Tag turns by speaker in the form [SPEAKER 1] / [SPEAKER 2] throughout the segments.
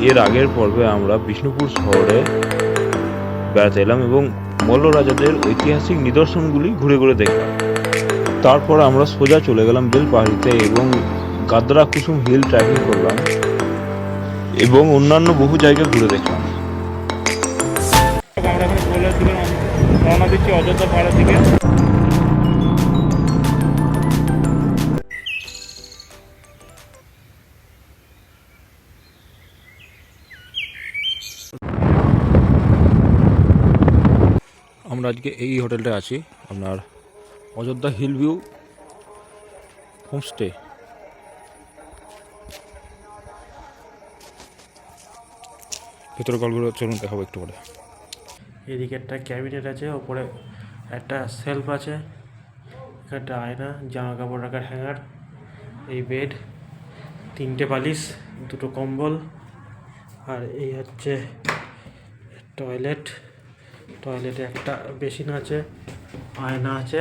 [SPEAKER 1] এর আগের পর্বে আমরা বিষ্ণুপুর শহরে বেড়াতে এলাম এবং মল্ল রাজাদের ঐতিহাসিক নিদর্শনগুলি ঘুরে ঘুরে দেখলাম। তারপর আমরা সোজা চলে গেলাম বেলপাহাড়িতে এবং গাদ্রা কুসুম হিল ট্রেকিং করলাম এবং অন্যান্য বহু জায়গা ঘুরে দেখলাম।
[SPEAKER 2] আমরা এখন গোলের দিকে রওনা দিচ্ছি, অযোধ্যা পাহাড়ের দিকে। আমরা আজকে এই হোটেলটা আছি, আপনার অযোধ্যা হিল ভিউ হোমস্টে। ভেতরে গল্পগুলো চলুন দেখাবো একটু পরে। এদিকে একটা ক্যাবিনেট আছে, ওপরে একটা সেলফ আছে, একটা আয়না, জামা কাপড় রাখার হ্যাঙ্গার, এই বেড, 3টে বালিশ, 2টো কম্বল, আর এই হচ্ছে টয়লেট। টয়লেটে একটা বেসিন আছে, আয়না আছে,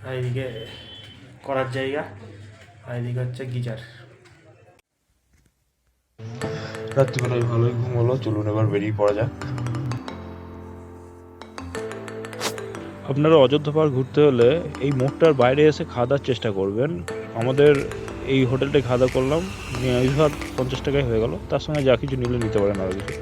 [SPEAKER 2] আর এদিকে করার জায়গা, আর এদিকে হচ্ছে গিজার।
[SPEAKER 1] রাত্রিবেলায় ভালোই ঘুম হলো, চলুন এবার বেরিয়ে পড়া যাক। আপনারা অযোধ্যা পাহাড় ঘুরতে হলে এই মোড়টার বাইরে এসে খাওয়া দাওয়ার চেষ্টা করবেন। আমাদের এই হোটেলটায় খাওয়া দাওয়া করলাম, নিরামিষ ভাত 50 টাকায় হয়ে গেল, তার সঙ্গে যা কিছু নিলে নিতে পারেন আরও কিছু।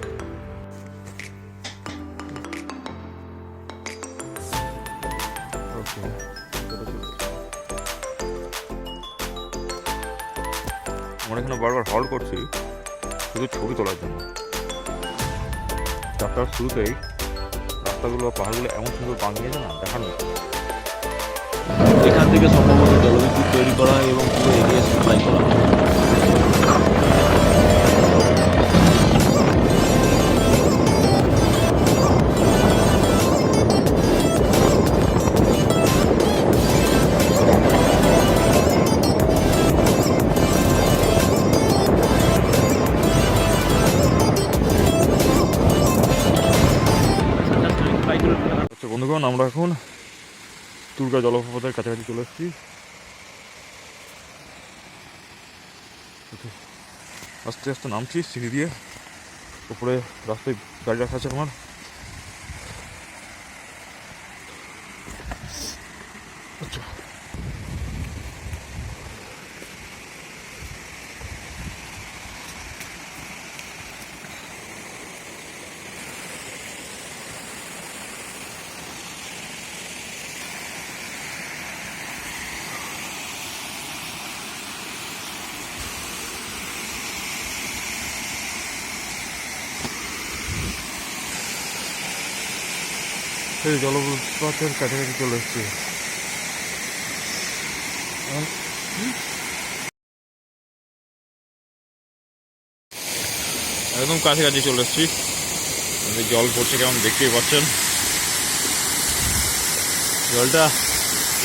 [SPEAKER 1] আমরা এখানে বারবার হল্ট করছি শুধু ছবি তোলার জন্য। যাত্রার শুরুতেই রাস্তাগুলো বা পাহাড়গুলো এমন সুন্দর বানিয়েছে না, দেখার মতো। এখান থেকে সম্ভবত জলবিদ্যুৎ তৈরি করা হয় এবং পুরো এরিয়া সাপ্লাই করা হয়। বন্ধুগণ, আমরা এখন দুর্গা জলপ্রপাতের কাছাকাছি চলে এসেছি। আস্তে আস্তে নামছি সিঁড়ি দিয়ে, উপরে রাস্তায় গাড়ি রাখা আছে আমার। আচ্ছা, এই জলপ্রপাতের কাছাকাছি চলে এসেছি। একদম কাছাকাছি চলে এসেছি, জল পড়ছে কেমন দেখতেই পাচ্ছেন। জলটা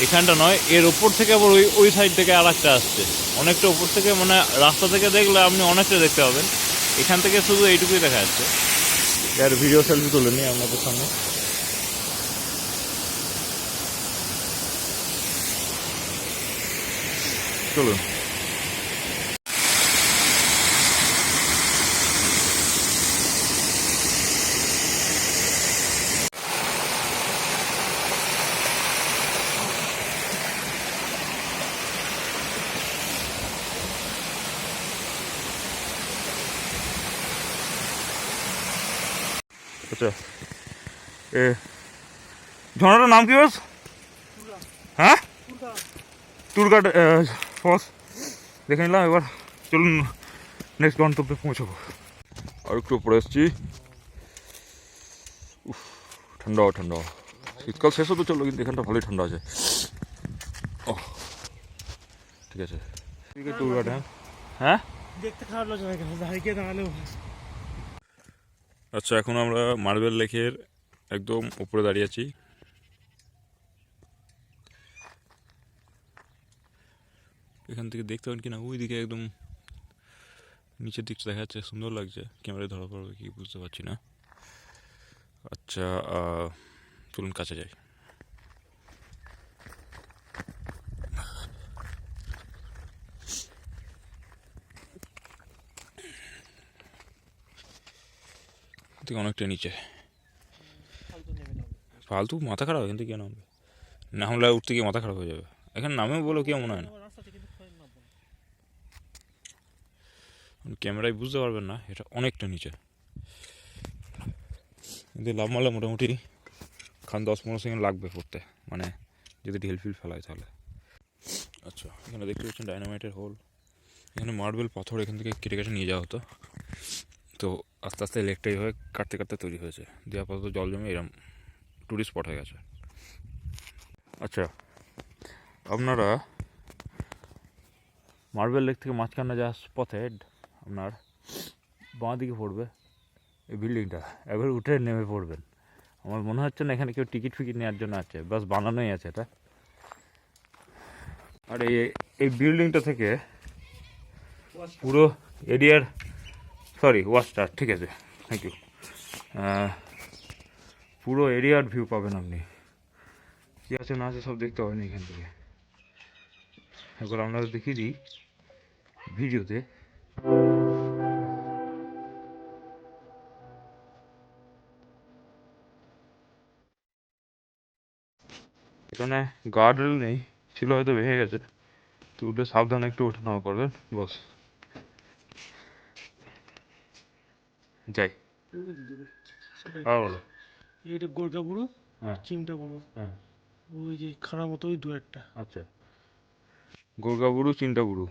[SPEAKER 1] এখানটা নয়, এর ওপর থেকে আবার ওই সাইড থেকে আর একটা আসছে, অনেকটা ওপর থেকে, মানে রাস্তা থেকে দেখলে আপনি অনেকটা দেখতে পাবেন, এখান থেকে শুধু এইটুকুই দেখা যাচ্ছে। আর ভিডিও সেলফি তুলে নিই আপনাদের সামনে। চলুন। আচ্ছা, ঝর্ণাটার নাম কি বস? হ্যাঁ, টুরঘাট ফলস দেখে নিলাম। এবার চলুন নেক্সট গন্তব্যে পৌঁছাবো। আর একটু উপরে এসেছি। ঠান্ডা ঠান্ডা, শীতকাল শেষ হতে চললো, কিন্তু এখানটা ভালোই ঠান্ডা আছে। ও ঠিক আছে, টুরঘাট। হ্যাঁ হ্যাঁ,
[SPEAKER 2] দেখতে খারাপ লাগছে দাঁড়িয়ে দাঁড়ালেও।
[SPEAKER 1] আচ্ছা, এখন আমরা মার্বেল লেকের একদম উপরে দাঁড়িয়ে আছি। এখান থেকে দেখতে পাবেন কিনা, ওই দিকে একদম নিচের দিকটা দেখা যাচ্ছে, সুন্দর লাগছে। ক্যামেরায় ধরা পড়বে কি বুঝতে পারছি না। আচ্ছা, চলুন কাছে যাই। থেকে অনেকটা নিচে। ফালতু মাথা খারাপ, এখান থেকে কেন নামবে? না হলে আর উঠতে গিয়ে মাথা খারাপ হয়ে যাবে। এখানে নামেও বলো কেউ মনে হয় না, ক্যামেরায় বুঝতে পারবেন না এটা অনেকটা নিচে। কিন্তু লাভ মারলে মোটামুটি 10-15 সেকেন্ড লাগবে পড়তে, মানে যদি ঢিল ফিল ফেলায় তাহলে। আচ্ছা, এখানে দেখতে পাচ্ছেন ডাইনামাইটের হোল। এখানে মার্বেল পাথর এখান থেকে কেটে কেটে নিয়ে যাওয়া হতো, তো আস্তে আস্তে লেকটাই হয়ে কাটতে কাটতে তৈরি হয়েছে, দিয়ে আপাতত জল জমে এরম টুরিস্ট স্পট হয়ে গেছে। আচ্ছা, আপনারা মার্বেল লেক থেকে মাঝখানে যাওয়ার পথে আপনার বাঁ দিকে পড়বে এই বিল্ডিংটা, একবার উঠে নেমে পড়বেন। আমার মনে হচ্ছে না এখানে কেউ টিকিট ফিকিট নেওয়ার জন্য আছে, বাস বানানোই আছে এটা। আর এই বিল্ডিংটা থেকে পুরো এরিয়ার, সরি ওয়াচটার, ঠিক আছে, থ্যাংক ইউ, পুরো এরিয়ার ভিউ পাবেন আপনি। কী আছে না আছে সব দেখতে পাবেন এখান থেকে। একবার আপনাদের দেখিয়ে দিই ভিডিওতে। এখানে গার্ডরেল নেই, ছিল হয়তো ভেঙে গেছে, তো উঠে সাবধানে একটু ওঠা নামা করবেন বস। যাই আর বলো।
[SPEAKER 2] এটা গোর্গাবুড়ো,
[SPEAKER 1] হ্যাঁ
[SPEAKER 2] চিমটা বড়,
[SPEAKER 1] হ্যাঁ
[SPEAKER 2] ওই যে খারাপ মতো ওই দু একটা।
[SPEAKER 1] আচ্ছা, গোর্গাবুড়ু চিন্তাবুড়ু।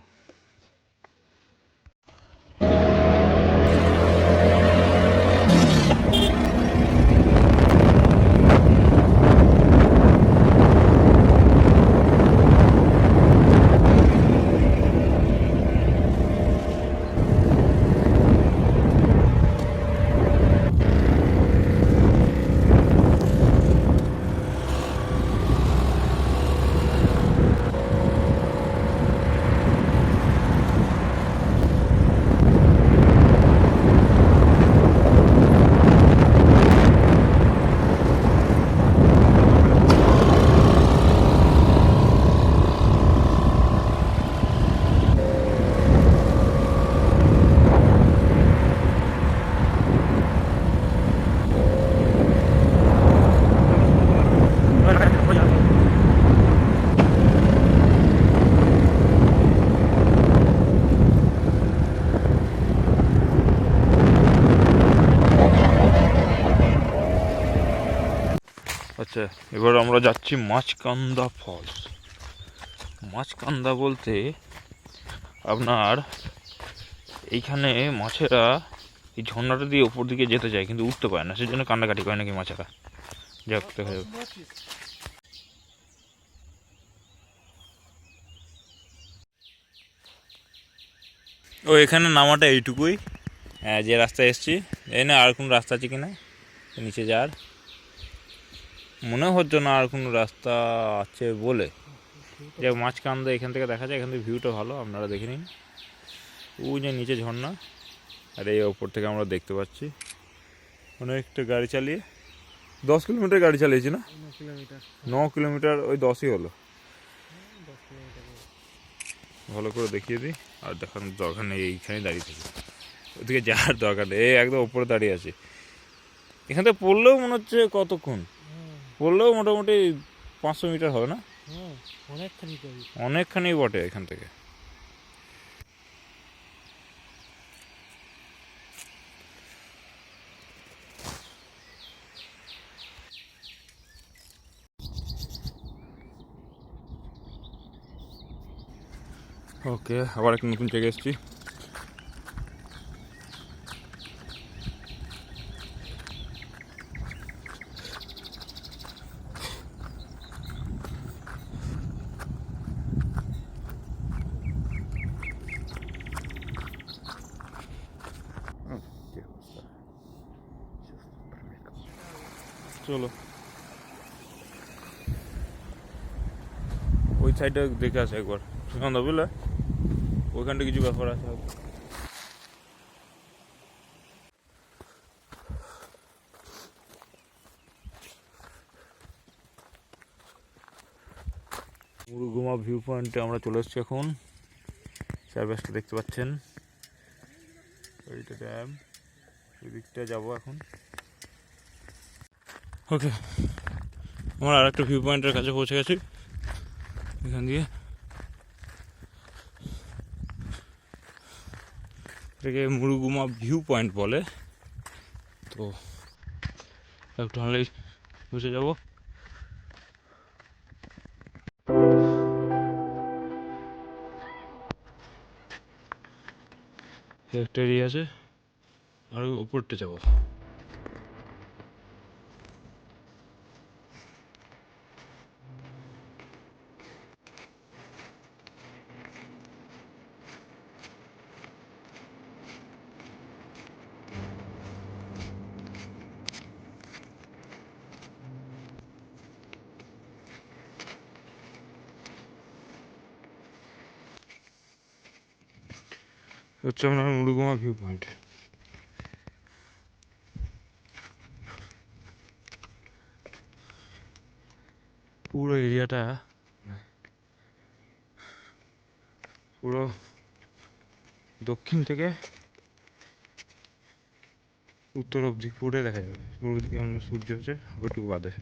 [SPEAKER 1] আচ্ছা, এবার আমরা যাচ্ছি মাছকান্দা ফলস। মাছকান্দা বলতে আপনার এইখানে মাছেরা এই ঝর্ণাটা দিয়ে ওপর দিকে যেতে চায় কিন্তু উঠতে পারে না, সেই জন্য কান্নাকাটি করে নাকি মাছেরা। যাক, দেখা যাবে। ও এখানে নামাটা এইটুকুই, হ্যাঁ, যে রাস্তায় এসছি এই না, আর কোনো রাস্তা আছে কি না নিচে যাওয়ার মনে হচ্ছে না, আর কোনো রাস্তা আছে বলে। যাক, মাঝকান্দা এখান থেকে দেখা যায়, এখান থেকে ভিউটা ভালো, আপনারা দেখে নিন। ওই যে নিচে ঝর্ণা, আর এই ওপর থেকে আমরা দেখতে পাচ্ছি। অনেকটা গাড়ি চালিয়ে 10 কিলোমিটার গাড়ি চালিয়েছি না, 9 কিলোমিটার, ওই 10ই হলো। ভালো করে দেখিয়ে দিই, আর দেখানোর দরকার নেই, এইখানেই দাঁড়িয়ে থাকি, ওদিকে যাওয়ার দরকার নেই, এই একদম ওপরে দাঁড়িয়ে আছে। এখান থেকে পড়লেও মনে হচ্ছে কতক্ষণ, পড়লেও মোটামুটি 500 মিটার হবে না, অনেকখানি বটে এখান থেকে। ওকে, আবার একটা নতুন জায়গায় এসেছি। চলো ওই সাইডটা দেখে আসে একবার, সুগন্ধা বুঝলে, ওইখানটা কিছু ব্যাপার আছে। মুরুগুমা ভিউ পয়েন্টে আমরা চলে এসেছি এখন। চারপাশটা দেখতে পাচ্ছেন, এইটা ড্যাম, ওই দিকটা যাবো এখন। ওকে, আমরা আর একটা ভিউ পয়েন্টের কাছে পৌঁছে গেছি। এখান দিয়ে এটাকে মুরুগুমা ভিউ পয়েন্ট বলে। তো একটু হলেই বসে যাবো। একটা এরিয়া আছে, আর উপরটা যাবো। হচ্ছে আপনার মুরুগুমা ভিউ পয়েন্ট। পুরো এরিয়াটা পুরো দক্ষিণ থেকে উত্তর অবধি পুরো দেখা যাবে। পুরো দিকে আমরা সূর্য হচ্ছে ওটুকু বাদে।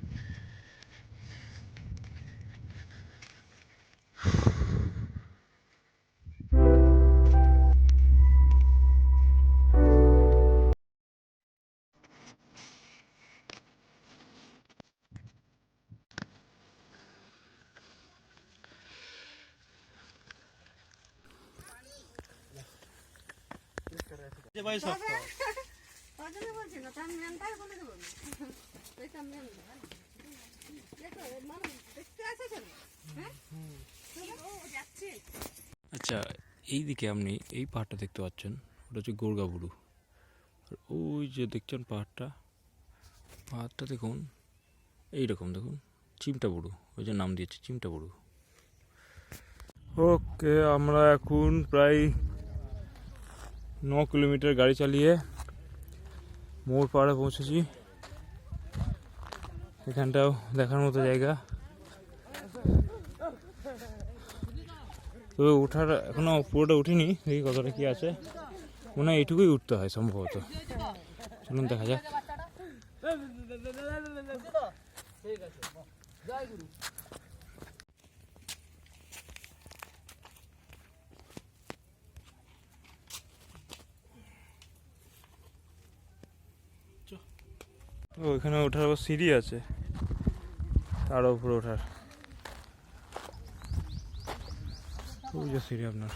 [SPEAKER 1] আচ্ছা, এই দিকে আপনি এই পাহাড়টা দেখতে পাচ্ছেন, ওটা হচ্ছে গোর্গাবুরু। আর ওই যে দেখছেন পাহাড়টা দেখুন এইরকম, দেখুন চিমটাবুরু, ওই যে নাম দিয়েছে চিমটাবুরু। ওকে, আমরা এখন প্রায় 9 কিলোমিটার গাড়ি চালিয়ে মোড় পাড়ে পৌঁছেছি। এখানটাও দেখার মতো জায়গা। তবে ওঠার এখনো পুরোটা উঠিনি, দেখি কতটা কি আছে। মনে হয় এইটুকুই উঠতে হয় সম্ভবত। চলুন দেখা যাক। ও, এখানে ওঠার আবার সিঁড়ি আছে, তার উপরে ওঠার। ওই যে সিঁড়ি আপনার।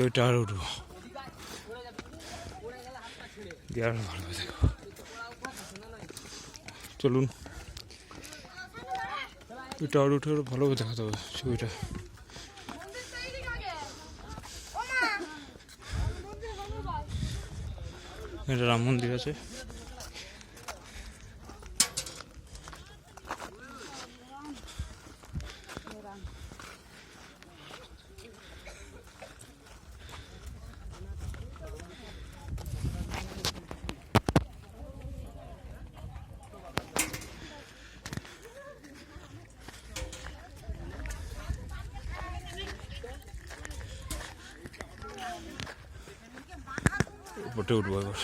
[SPEAKER 1] ওটা আর উঠবো, আর ভালো দেখো। চলুন, ওটা আর উঠে ভালোভাবে দেখাতে হবে ছবিটা। এটা রাম মন্দির আছে। উপরে উঠবো এবার।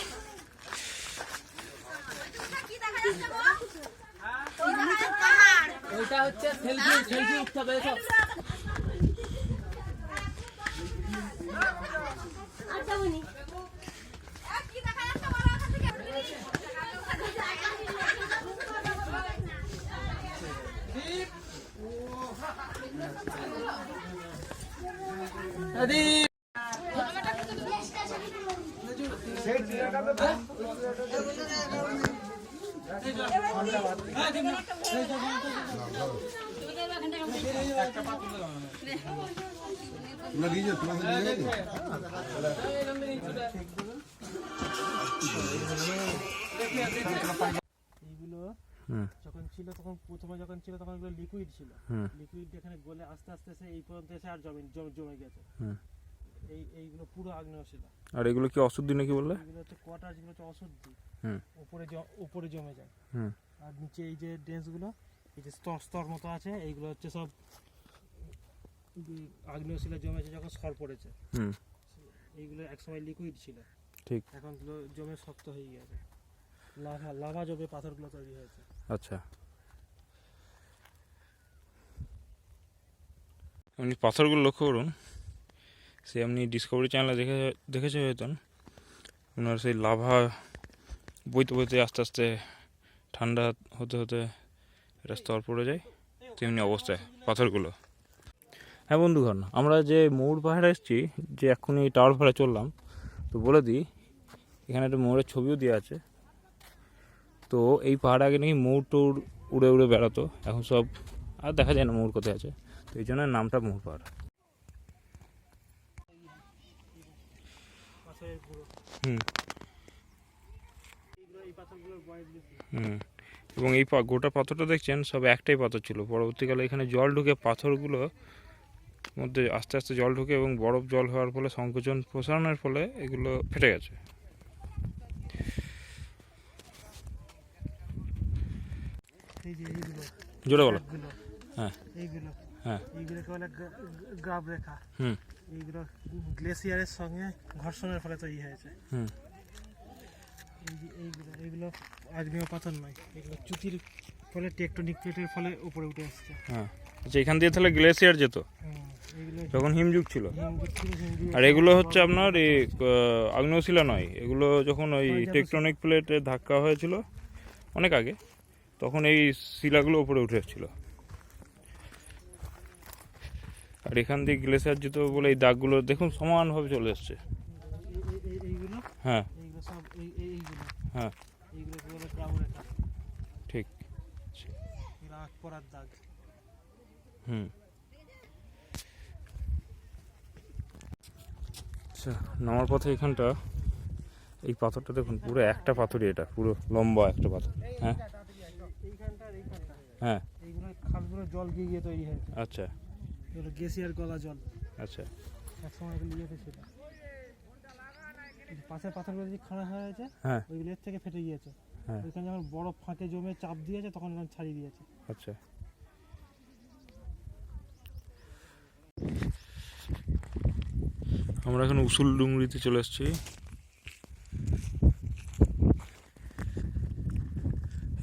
[SPEAKER 3] ওইটা হচ্ছে সেলফি উঠতে হবে সব। আচ্ছা বনি কি দেখা যাচ্ছে বড় কথা থেকে আদি
[SPEAKER 2] এইগুলো
[SPEAKER 1] হুম
[SPEAKER 2] যখন ছিল তখন প্রথমে যখন ছিল তখন এগুলো লিকুইড ছিল,
[SPEAKER 1] হুম
[SPEAKER 2] লিকুইড এখানে গলে আস্তে আস্তে এসে এই পর্যন্ত এসে আর জমে গেছে।
[SPEAKER 1] হুম।
[SPEAKER 2] এইগুলো পুরো আগ্নেয় শিলা।
[SPEAKER 1] আর এগুলো কি অশুদ্ধি নাকি বললে?
[SPEAKER 2] এগুলো হচ্ছে কোয়ার্টার, যেগুলো হচ্ছে অশুদ্ধি,
[SPEAKER 1] হুম
[SPEAKER 2] উপরে জমে যায়।
[SPEAKER 1] হুম
[SPEAKER 2] আর নিচে এই যে ডেন্সগুলো, এই যে স্তর স্তর মতো আছে, এইগুলো হচ্ছে সব আগ্নেয় শিলা জমেছে যখন সর পড়েছে।
[SPEAKER 1] হুম
[SPEAKER 2] এইগুলো একসময় লিকুইড ছিল,
[SPEAKER 1] ঠিক।
[SPEAKER 2] এখন গুলো জমে শক্ত হয়ে গেছে, লাভা লাভা জমে পাথরগুলো তৈরি হয়েছে।
[SPEAKER 1] আচ্ছা, আপনি পাথরগুলো লক্ষ্য করুন, সে আপনি ডিসকভারি চ্যানেলে দেখেছে হয়তো, ওনার সেই লাভা বইতে বইতে আস্তে আস্তে ঠান্ডা হতে হতে এটা স্তর পড়ে যায়, তেমনি অবস্থায় পাথরগুলো। হ্যাঁ বন্ধুগণ, আমরা যে ময়ূর পাহাড়ে এসেছি, যে এক্ষুনি টাওয়ার পাহাড়ে চললাম, তো বলে দিই এখানে একটা ময়ূরের ছবিও দেওয়া আছে। তো এই পাহাড়ে আগে নাকি ময়ূর টৌর উড়ে উড়ে বেড়াতো, এখন সব আর দেখা যায় না ময়ূর কোথায় আছে, তো এই জন্য নামটা ময়ূর পাহাড়।
[SPEAKER 2] পাথরের গুঁড়ো,
[SPEAKER 1] হুম
[SPEAKER 2] এই পাথরগুলোর বয়স বেশি।
[SPEAKER 1] হুম। এবং এই গোটা পাথরটা দেখছেন সব একটাই পাথর ছিল, পরবর্তীকালে এখানে জল ঢুকে পাথরগুলো মধ্যে আস্তে আস্তে জল ঢুকে এবং বরফ জল হওয়ার ফলে সংকোচন প্রসারণের ফলে এগুলো ফেটে গেছে।
[SPEAKER 2] এই যে এইগুলো
[SPEAKER 1] জোরে বলো।
[SPEAKER 2] এইগুলো,
[SPEAKER 1] হ্যাঁ
[SPEAKER 2] এইগুলো
[SPEAKER 1] হ্যাঁ
[SPEAKER 2] এইগুলোকে বলে গ্রাব রেখা।
[SPEAKER 1] হুম
[SPEAKER 2] এইগুলো গ্লেসিয়ারের সঙ্গে ঘর্ষণের ফলে তৈরি হয়েছে।
[SPEAKER 1] হুম
[SPEAKER 2] এই যে এইগুলো আগ্নেয় পাথর নয়, এগুলো চ্যুতির ফলে টেকটনিক প্লেটের ফলে উপরে উঠে আসছে।
[SPEAKER 1] হ্যাঁ। আচ্ছা, এখান দিয়ে তাহলে গ্লেসিয়ার যেত
[SPEAKER 2] এইগুলো
[SPEAKER 1] যখন হিমযুগ ছিল।
[SPEAKER 2] হিমযুগ ছিল, হিমযুগে
[SPEAKER 1] আর এগুলো হচ্ছে আপনার এই আগ্নেয়শিলা নয়, এগুলো যখন ওই টেকটনিক প্লেটে ধাক্কা হয়েছিল অনেক আগে, তখন এই শিলাগুলো উপরে উঠে এসেছিল। আর এখান দিয়ে গ্লেসিয়ার যেত বলে এই দাগগুলো দেখুন সমানভাবে চলে এসছে।
[SPEAKER 2] এইগুলো
[SPEAKER 1] হ্যাঁ
[SPEAKER 2] এইগুলো সব এইগুলো
[SPEAKER 1] হ্যাঁ
[SPEAKER 2] এইগুলোকে বলে গ্রাব রেখা,
[SPEAKER 1] ঠিক।
[SPEAKER 2] এরা আগ পড়ার দাগ।
[SPEAKER 1] হুম। আচ্ছা, নামার পথে এখানটা এই পাথরটা দেখুন, পুরো একটা পাথরই, এটা পুরো লম্বা একটা পাথর। হ্যাঁ
[SPEAKER 2] এইখানটা আর এইখানটা,
[SPEAKER 1] হ্যাঁ
[SPEAKER 2] এইগুলো খালগুলো জল গিয়ে গিয়ে তৈরি হয়েছে।
[SPEAKER 1] আচ্ছা
[SPEAKER 2] এগুলো গ্লেসিয়ার গলা জল,
[SPEAKER 1] আচ্ছা
[SPEAKER 2] একসময় এগুলো ইয়েতে ছিল। এই যে পাশের পাথরগুলো যে খাড়া হয়ে আছে,
[SPEAKER 1] হ্যাঁ
[SPEAKER 2] ওইগুলো এর থেকে ফেটে গিয়েছে।
[SPEAKER 1] হ্যাঁ
[SPEAKER 2] ওইখানে যখন বরফ ফাঁকে জমে চাপ দিয়েছে তখন এখানে ছাড়িয়ে দিয়েছে।
[SPEAKER 1] আচ্ছা। আমরা এখন উসুল ডুংরিতে চলে এসেছি।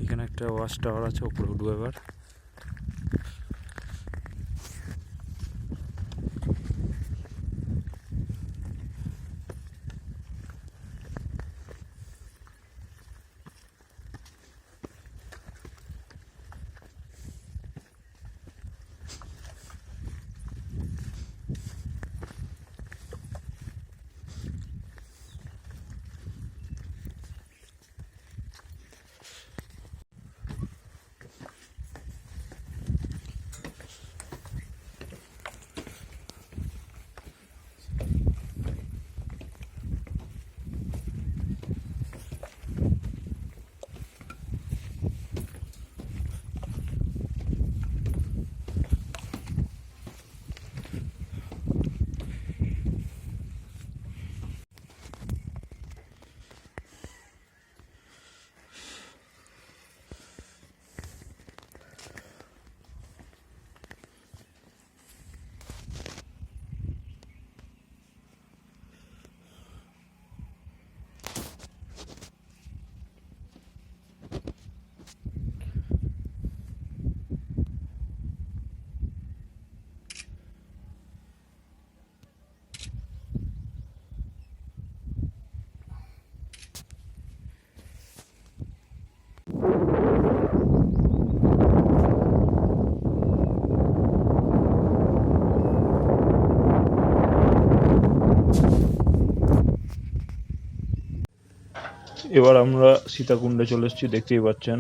[SPEAKER 1] এখানে একটা ওয়াচ টাওয়ার আছে, ওপরে উঠবো এবার। এবার আমরা সীতাকুণ্ডে চলে এসেছি, দেখতেই পাচ্ছেন।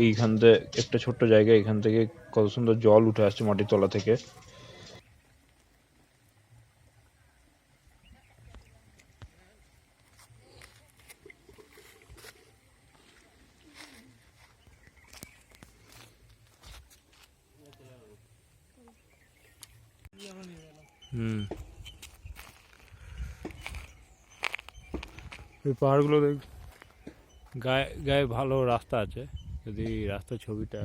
[SPEAKER 1] এইখান থেকে একটা ছোট্ট জায়গা, এখান থেকে কত সুন্দর জল উঠে আসছে মাটির তলা থেকে। এই পাহাড়গুলো দেখ, গায়ে গায়ে ভালো রাস্তা আছে। যদি রাস্তার ছবিটা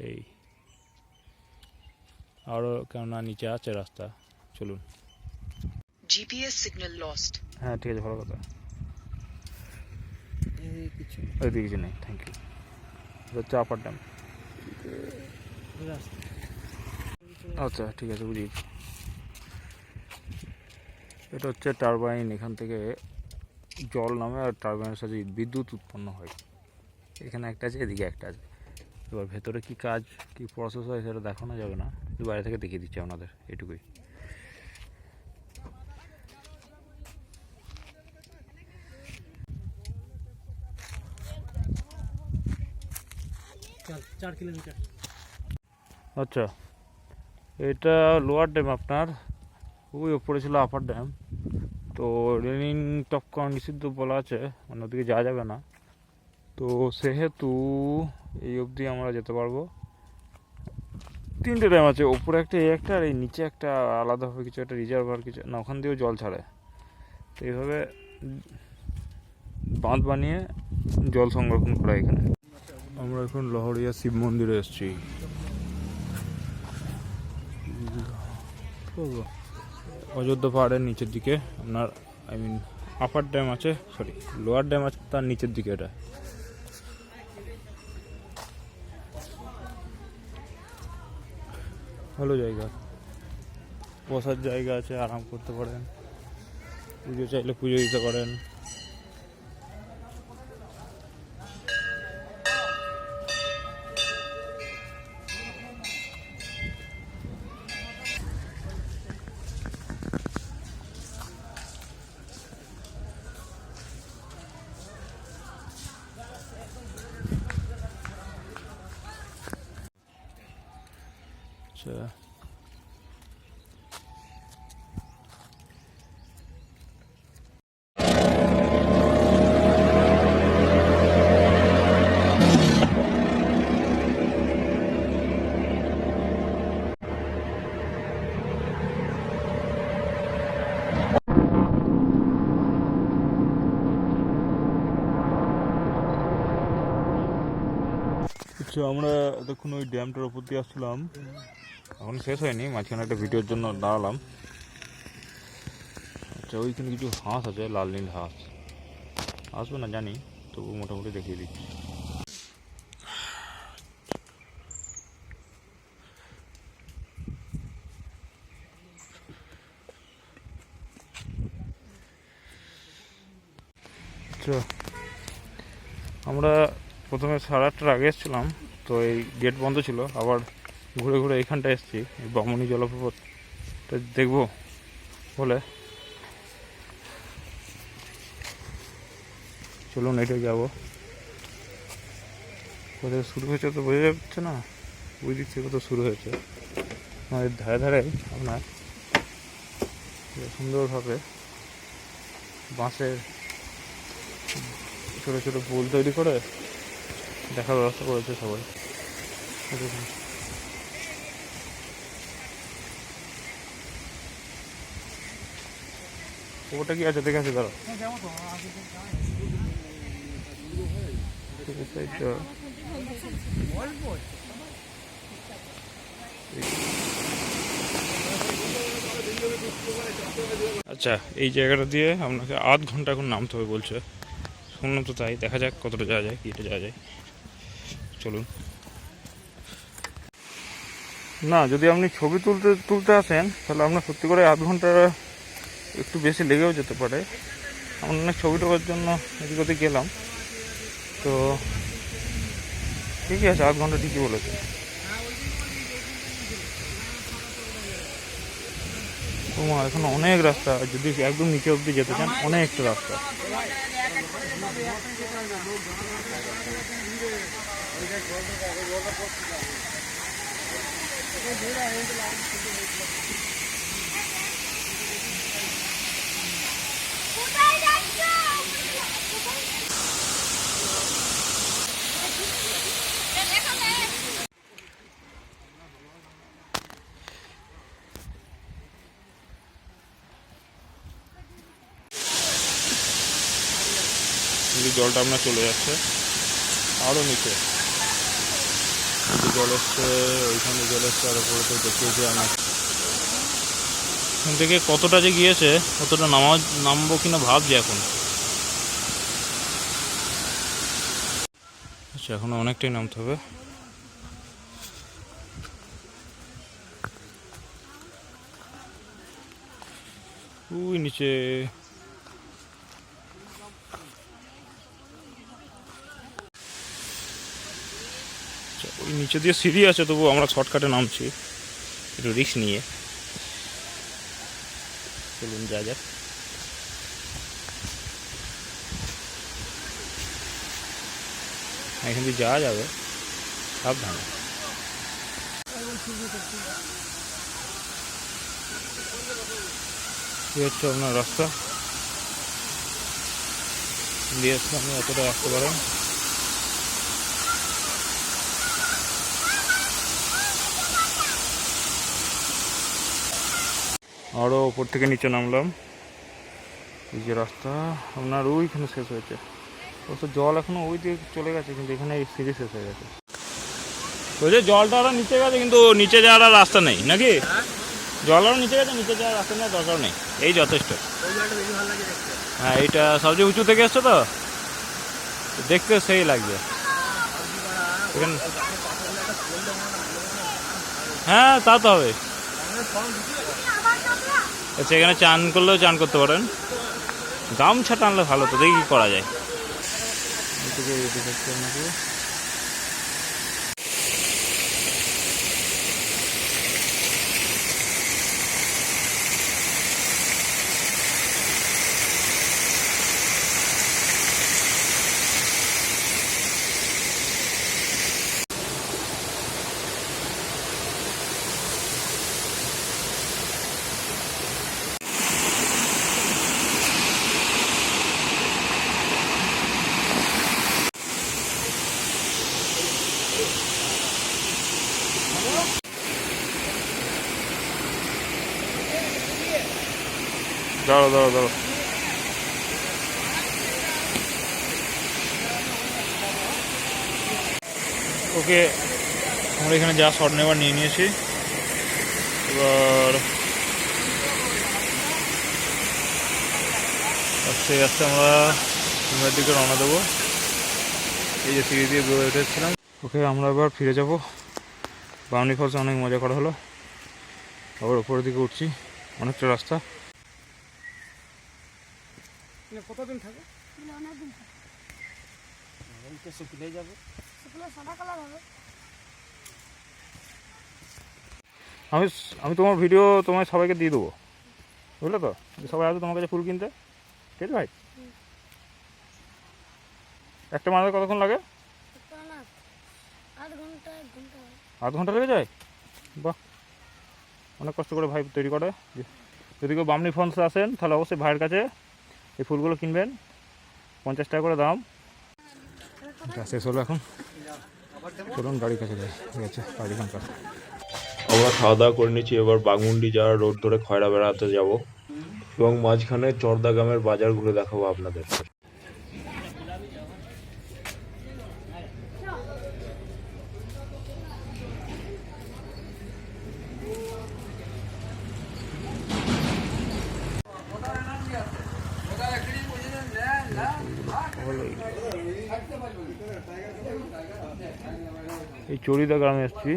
[SPEAKER 1] এই আরও কেননা নিচে আছে রাস্তা, চলুন।
[SPEAKER 4] GPS signal lost.
[SPEAKER 1] হ্যাঁ ঠিক আছে, ভালো কথা। ওইদিকে কিছু নেই, থ্যাংক ইউ। এটা হচ্ছে আপার ড্যাম। আচ্ছা ঠিক আছে, বুঝিয়েছি। এটা হচ্ছে টারবাইন, এখান থেকে জল নামে আর টারবাইনের সাথে বিদ্যুৎ উৎপন্ন হয়। এখানে একটা আছে, এদিকে একটা আছে। এবার ভেতরে কি কাজ, কি প্রসেস হয় সেটা দেখানো যাবে না, বাইরে থেকে দেখিয়ে দিচ্ছি আপনাদের, এটুকুই। আচ্ছা, এটা লোয়ার ড্যাম আপনার, ওই ওপরে ছিল আপার ড্যাম। তো রেলিং টপকানো নিষিদ্ধ বলা আছে, মানে ওদিকে যাওয়া যাবে না। তো সেহেতু এই অবধি আমরা যেতে পারবো। 3টে ড্যাম আছে, ওপরে একটা, এই একটা, আর এই নিচে একটা আলাদাভাবে কিছু একটা রিজার্ভার কিছু না, ওখান দিয়েও জল ছাড়ে। তো এইভাবে বাঁধ বানিয়ে জল সংরক্ষণ করা এখানে। আমরা এখন লহরিয়া শিব মন্দিরে এসেছি। অযোধ্যা পাহাড়ের নিচের দিকে আপনার, আপার ড্যাম আছে, সরি লোয়ার ড্যাম আছে তার নিচের দিকে। এটা ভালো জায়গা, বসার জায়গা আছে, আরাম করতে পারেন, পুজো চাইলে পুজো দিতে পারেন। আচ্ছা, আমরা এতক্ষণ ওই ড্যামটার উপর দিয়ে আসছিলাম, এখন শেষ হয়নি, মাঝখানে একটা ভিডিওর জন্য দাঁড়ালাম। আচ্ছা, ওইখানে কিছু হাঁস আছে, লাল নীল হাঁস, আসবে না জানি, তবু মোটামুটি দেখিয়ে দিচ্ছি। আচ্ছা, আমরা প্রথমে 8:30টার আগে এসেছিলাম, তো এই গেট বন্ধ ছিল, আবার ঘুরে ঘুরে এইখানটা এসেছি, এই বামনি জলপ্রপাতটা দেখবো বলে। চলুন এটা যাবো। কোথায় শুরু হয়েছে তো বোঝা যাচ্ছে না, ওই দিক থেকে তো শুরু হয়েছে। আমাদের ধারে ধারে আপনার সুন্দরভাবে বাঁশের ছোটো ছোটো পুল তৈরি করে দেখার ব্যবস্থা করেছে সবাই। ওটা কি আছে দেখে আছে, দাঁড়া। আচ্ছা, এই জায়গাটা দিয়ে আপনাকে 8 ঘন্টা এখন নামতে হবে বলছে, শুনলাম তো তাই। দেখা যাক কতটা যাওয়া যায়, কিটা যাওয়া যায়, চলুন। না, যদি আপনি ছবি তুলতে আসেন তাহলে আপনার সত্যি করে 8 ঘন্টা একটু বেশি লেগেও যেতে পারে। আমরা অনেক ছবি তোলার জন্য এদিক ওদিক গেলাম, তো ঠিকই আছে, 8 ঘন্টা ঠিকই বলেছে। তোমার এখন অনেক রাস্তা, যদি একদম নিচে অব্দি যেতে চান অনেকটা রাস্তা।
[SPEAKER 3] কোথায় যাচ্ছ? এখানে
[SPEAKER 1] কিন্তু জলটা আপনার চলে যাচ্ছে আরও নিচে, জল এসছে, ওইখানে জল এসছে, আর উপরে তো দেখিয়েছি আমি। এখান থেকে কতটা যে গিয়েছে কতটা নামবো কিনা ভাবছি এখন। আচ্ছা, এখনো অনেকটাই নামতে হবে। ওই নিচে ওই নিচে দিয়ে সিঁড়ি আছে, তবু আমরা শর্টকাটে নামছি একটু রিস্ক নিয়ে। চলুন যা যাক। এখান দিয়ে যাওয়া যাবে, সাবধানে। এই হচ্ছে আপনার রাস্তা দিয়ে আসলে আপনি অতটা আসতে পারেন। আরও ওপর থেকে নিচে নামলাম। এই যে রাস্তা আপনার ওইখানে শেষ হয়েছে, অবশ্য জল এখনো ওই দিকে চলে গেছে, কিন্তু এখানে এই সিঁড়ি শেষ হয়ে গেছে। ওই যে জলটা আরও নিচে গেছে, কিন্তু নিচে যাওয়ার আর রাস্তা নেই নাকি? জল আরও নিচে গেছে, নিচে যাওয়ার রাস্তা নেওয়ার দরকার নেই, এই যথেষ্ট। হ্যাঁ, এইটা সবচেয়ে উঁচু থেকে এসছে তো দেখতে সেই লাগবে এখানে। হ্যাঁ, তা তো হবে। আচ্ছা, এখানে চান করলেও চান করতে পারেন, গামছা টানলে ভালো, তো দেখি কি করা যায়। দাঁড়ো দাঁড়ো দাঁড়ো। ওকে, আমরা এখানে যা শট নেবার নিয়ে নিয়েছি, এবার আস্তে আস্তে আমরা রুমের দিকে রওনা দেবো। এই যে সিঁড়ি দিয়ে বেরোয় উঠেছিলাম। ওকে, আমরা এবার ফিরে যাব। বামনি ফলসে অনেক মজা করা হলো, আবার উপরের দিকে উঠছি, অনেকটা রাস্তা।
[SPEAKER 2] কতদিন থাকে?
[SPEAKER 3] অনেকদিন
[SPEAKER 2] শুকিয়ে যাবে,
[SPEAKER 3] শুকনো সাদা কালার হবে।
[SPEAKER 1] আমি তোমার ভিডিও তোমায় সবাইকে দিয়ে দেবো, বুঝলে তো? সবাই আসবে তোমার কাছে ফুল কিনতে, ঠিক আছে ভাই? একটা মাঝে কতক্ষণ লাগে? আধ ঘন্টা লেগে যায়? বাহ, অনেক কষ্ট করে ভাই তৈরি করে। যদি কেউ বামনি ফলস আসেন তাহলে অবশ্যই ভাইয়ের কাছে এই ফুলগুলো কিনবেন, 50 টাকা করে দাম। শেষ হলো, এখন চলুন গাড়ির কাছে যাই। ঠিক আছে, গাড়িখানকার আমরা খাওয়া দাওয়া করে নিচ্ছি। এবার বাঘমুন্ডি যাওয়ার রোড ধরে খয়রা বেড়াতে যাব, এবং মাঝখানে চরদা গ্রামের বাজার ঘুরে দেখাবো আপনাদের। এই চরিদা গ্রামে এসছি।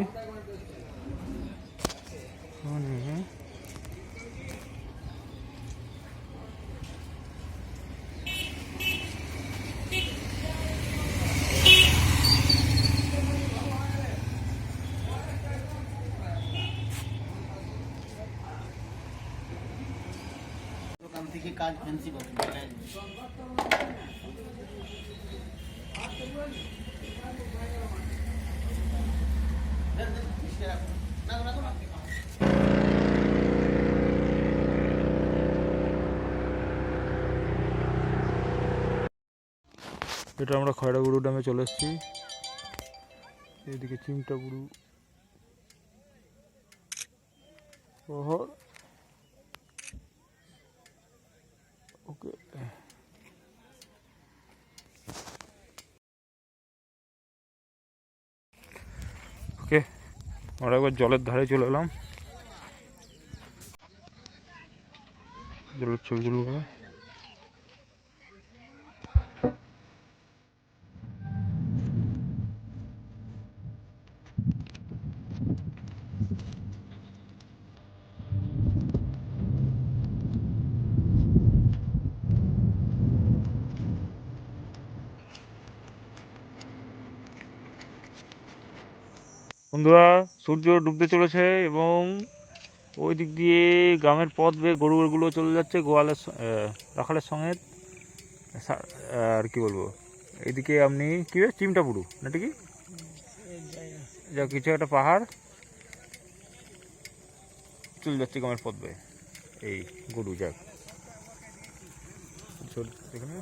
[SPEAKER 1] এটা আমরা খয়রাগুড়ু ড্যামে চলে এসেছি। এইদিকে চিমটাগুড়ু শহর। ওকে, ওকে, আমরা একবার জলের ধারে চলে এলাম, জলের ছবিগুলো হবে। বন্ধুরা, সূর্য ডুবতে চলেছে এবং ওই দিক দিয়ে গ্রামের পথ বেয়ে গরুগুলো চলে যাচ্ছে গোয়ালের রাখালের সঙ্গে। আর কি বলবো, এইদিকে আপনি কি চিমটাপুরু না ঠিকই যা কিছু একটা পাহাড় চলে যাচ্ছে গ্রামের পথ বেয়ে। এই গরু যাক এখানে